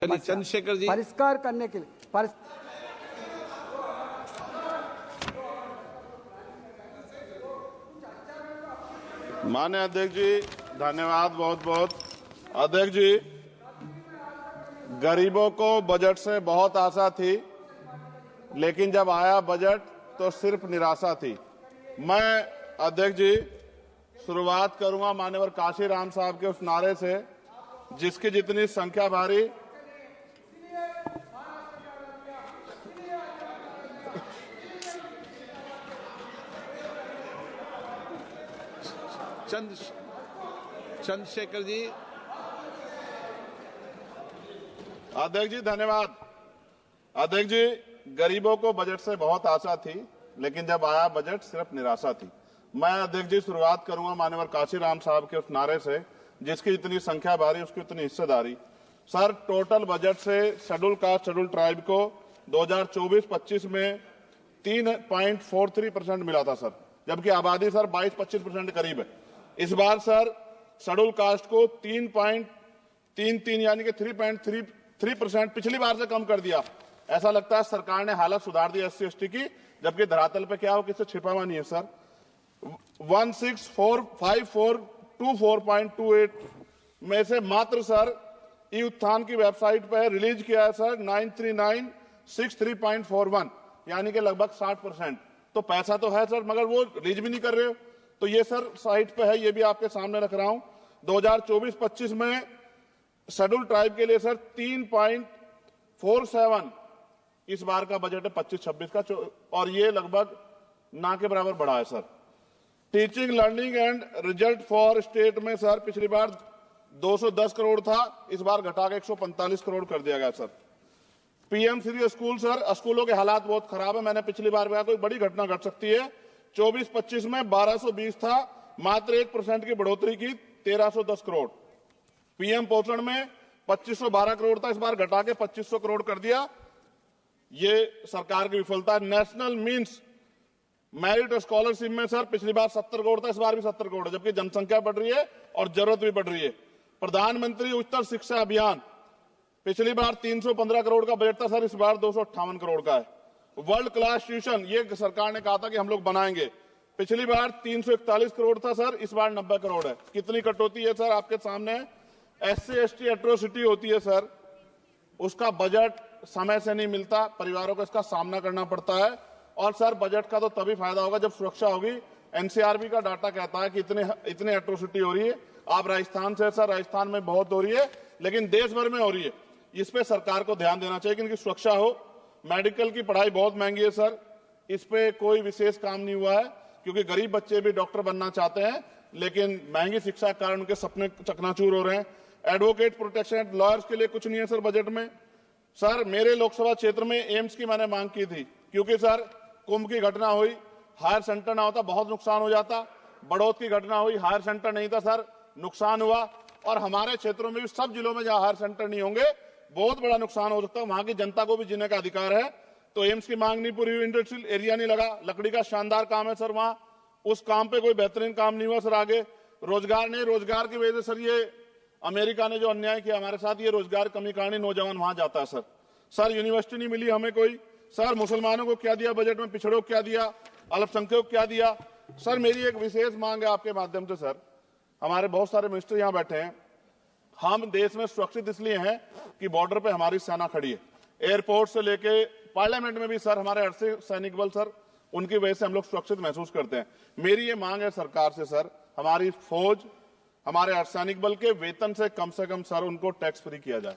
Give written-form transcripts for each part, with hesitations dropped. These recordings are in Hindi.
चंद्रशेखर जी परिष्कार करने के लिए माननीय अध्यक्ष जी धन्यवाद बहुत बहुत। अध्यक्ष जी, गरीबों को बजट से बहुत आशा थी, लेकिन जब आया बजट तो सिर्फ निराशा थी। मैं अध्यक्ष जी शुरुआत करूंगा माननीय काशीराम साहब के उस नारे से, जिसकी जितनी संख्या भारी चंद्रशेखर जी। अध्यक्ष जी धन्यवाद। अध्यक्ष जी, गरीबों को बजट से बहुत आशा थी, लेकिन जब आया बजट सिर्फ निराशा थी। मैं अध्यक्ष जी शुरुआत करूंगा माननीय काशीराम साहब के उस नारे से, जिसकी जितनी संख्या भारी उसकी उतनी हिस्सेदारी। सर, टोटल बजट से शेड्यूल कास्ट शेड्यूल ट्राइब को 2024-25 में 3.43% मिला था सर, जबकि आबादी सर 22-25% करीब है। इस बार सर शेड्यूल कास्ट को 3.33 यानी कि 3.33% पिछली बार से कम कर दिया। ऐसा लगता है सरकार ने हालत सुधार दी SC ST की, जबकि धरातल पे क्या हो किसी छिपा हुआ नहीं है सर। 1645424.28 में से मात्र सर ई उत्थान की वेबसाइट पर रिलीज किया है सर 93963.41 यानी कि लगभग 60%। तो पैसा तो है सर, मगर वो रिलीज भी नहीं कर रहे हो। तो ये सर साइट पे है, ये भी आपके सामने रख रहा हूं। 2024-25 में शेड्यूल ट्राइब के लिए सर 3.47 इस बार का बजट है 25-26 का, और ये लगभग ना के बराबर बढ़ा है sir. Teaching learning and result for state में सर पिछली बार 210 करोड़ था, इस बार घटा के 145 करोड़ कर दिया गया sir. PM Shri school sir, स्कूलों के हालात बहुत खराब है। मैंने पिछली बार कहा कोई बड़ी घटना घट सकती है। 24-25 में 1220 था, मात्र 1% की बढ़ोतरी की 1310 करोड़। PM पोषण में 2512 करोड़ था, इस बार घटा के 2500 करोड़ कर दिया। ये सरकार की विफलता है। नेशनल मीन्स मेरिट स्कॉलरशिप में सर पिछली बार 70 करोड़ था, इस बार भी 70 करोड़ है, जबकि जनसंख्या बढ़ रही है और जरूरत भी बढ़ रही है। प्रधानमंत्री उच्चतर शिक्षा अभियान पिछली बार 315 करोड़ का बजट था सर, इस बार 258 करोड़ का है। वर्ल्ड क्लास ट्यूशन ये सरकार ने कहा था कि हम लोग बनाएंगे, पिछली बार 341 करोड़ था सर, इस बार 90 करोड़ है। कितनी कटौती है सर आपके सामने। SC ST एट्रोसिटी होती है सर, उसका बजट समय से नहीं मिलता, परिवारों को इसका सामना करना पड़ता है। और सर बजट का तो तभी फायदा होगा जब सुरक्षा होगी। NCRB का डाटा कहता है कि इतने एट्रोसिटी हो रही है। आप राजस्थान से सर, राजस्थान में बहुत हो रही है, लेकिन देश भर में हो रही है। इस पे सरकार को ध्यान देना चाहिए कि इनकी सुरक्षा हो। मेडिकल की पढ़ाई बहुत महंगी है सर, इस पे कोई विशेष काम नहीं हुआ है, क्योंकि गरीब बच्चे भी डॉक्टर बनना चाहते हैं, लेकिन महंगी शिक्षा के कारण उनके सपने चकनाचूर हो रहे हैं। एडवोकेट प्रोटेक्शन लॉयर्स के लिए कुछ नहीं है सर बजट में। सर मेरे लोकसभा क्षेत्र में एम्स की मैंने मांग की थी, क्योंकि सर कुंभ की घटना हुई, हायर सेंटर ना होता बहुत नुकसान हो जाता। बड़ौद की घटना हुई, हायर सेंटर नहीं था सर, नुकसान हुआ। और हमारे क्षेत्रों में भी सब जिलों में जहां हायर सेंटर नहीं होंगे बहुत बड़ा नुकसान हो सकता है। वहां की जनता को भी जीने का अधिकार है। तो एम्स की मांग नहीं पूरी हुई, इंडस्ट्रियल एरिया नहीं लगा। लकड़ी का शानदार काम है सर वहां, उस काम पे कोई बेहतरीन काम नहीं हुआ सर। आगे रोजगार नहीं, रोजगार की वजह से सर ये अमेरिका ने जो अन्याय किया हमारे साथ, ये रोजगार कमी कारण नौजवान वहां जाता है सर। सर यूनिवर्सिटी नहीं मिली हमें कोई। सर मुसलमानों को क्या दिया बजट में, पिछड़ों को क्या दिया, अल्पसंख्यकों को क्या दिया। सर मेरी एक विशेष मांग है आपके माध्यम से सर, हमारे बहुत सारे मिनिस्टर यहाँ बैठे हैं। हम देश में सुरक्षित इसलिए हैं कि बॉर्डर पे हमारी सेना खड़ी है, एयरपोर्ट से लेके पार्लियामेंट में भी सर हमारे अर्धसैनिक सैनिक बल सर, उनकी वजह से हम लोग सुरक्षित महसूस करते हैं। मेरी ये मांग है सरकार से सर, हमारी फौज, हमारे अर्धसैनिक बल के वेतन से कम सर उनको टैक्स फ्री किया जाए।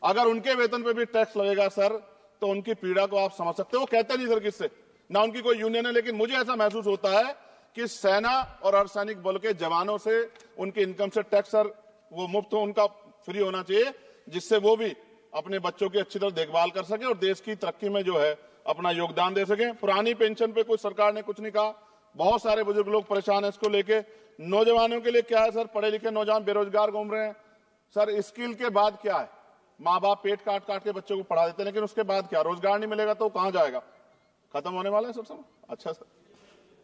अगर उनके वेतन पे भी टैक्स लगेगा सर, तो उनकी पीड़ा को आप समझ सकते हो। वो कहते नहीं सर किससे, ना उनकी कोई यूनियन है, लेकिन मुझे ऐसा महसूस होता है कि सेना और अर्धसैनिक बल के जवानों से उनकी इनकम से टैक्स सर वो मुफ्त हो, उनका फ्री होना चाहिए, जिससे वो भी अपने बच्चों की अच्छी तरह देखभाल कर सके और देश की तरक्की में जो है अपना योगदान दे सके। पुरानी पेंशन पे कोई सरकार ने कुछ नहीं कहा, बहुत सारे बुजुर्ग लोग परेशान है इसको लेके। नौजवानों के लिए क्या है सर, पढ़े लिखे नौजवान बेरोजगार घूम रहे हैं सर। स्किल के बाद क्या है, माँ बाप पेट काट काट के बच्चों को पढ़ा देते हैं, लेकिन उसके बाद क्या, रोजगार नहीं मिलेगा तो कहां जाएगा, खत्म होने वाला है सर समय। अच्छा सर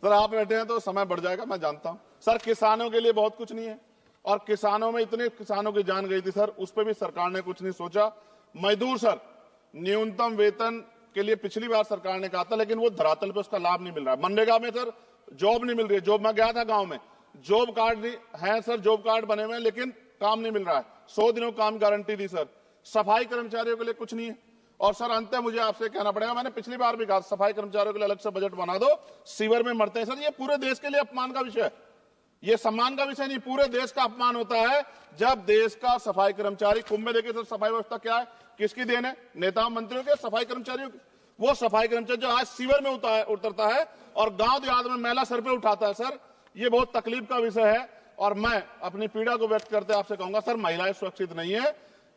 आप बैठे हैं तो समय बढ़ जाएगा, मैं जानता हूं सर। किसानों के लिए बहुत कुछ नहीं है, और किसानों में इतने किसानों की जान गई थी सर, उस पर भी सरकार ने कुछ नहीं सोचा। मजदूर सर, न्यूनतम वेतन के लिए पिछली बार सरकार ने कहा था, लेकिन वो धरातल पे उसका लाभ नहीं मिल रहा है। मनरेगा में सर जॉब नहीं मिल रही है। जॉब, मैं गया था गांव में, जॉब कार्ड है सर, जॉब कार्ड बने हुए हैं, लेकिन काम नहीं मिल रहा है। 100 दिनों काम गारंटी दी सर। सफाई कर्मचारियों के लिए कुछ नहीं है। और सर अंत मुझे आपसे कहना पड़ेगा, मैंने पिछली बार भी कहा सफाई कर्मचारियों के लिए अलग से बजट बना दो, सीवर में मरते हैं सर। ये पूरे देश के लिए अपमान का विषय है, ये सम्मान का विषय नहीं, पूरे देश का अपमान होता है जब देश का सफाई कर्मचारी, कुंभ में देखिए सर सफाई व्यवस्था क्या है, किसकी देन है, नेताओं मंत्रियों के, सफाई कर्मचारियों की। वो सफाई कर्मचारी जो आज सीवर में उतरता है और गांव देहात में मैला सर पे उठाता है सर, ये बहुत तकलीफ का विषय है। और मैं अपनी पीड़ा को व्यक्त करते आपसे कहूंगा सर, महिलाएं सुरक्षित नहीं है।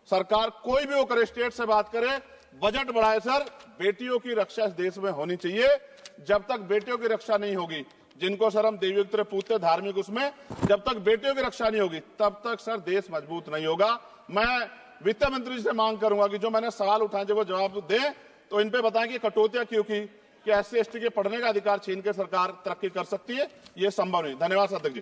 सरकार कोई भी वो करे, स्टेट से बात करे, बजट बढ़ाए सर। बेटियों की रक्षा इस देश में होनी चाहिए। जब तक बेटियों की रक्षा नहीं होगी, जिनको सर हम देवी उत्तर पूछते धार्मिक, उसमें जब तक बेटियों की रक्षा नहीं होगी तब तक सर देश मजबूत नहीं होगा। मैं वित्त मंत्री जी से मांग करूंगा कि जो मैंने सवाल उठाए जब वो जवाब दें तो इन पे बताएं कि कटौतियां क्यों की, कि SC ST के पढ़ने का अधिकार छीन के सरकार तरक्की कर सकती है, ये संभव नहीं। धन्यवाद अध्यक्ष जी।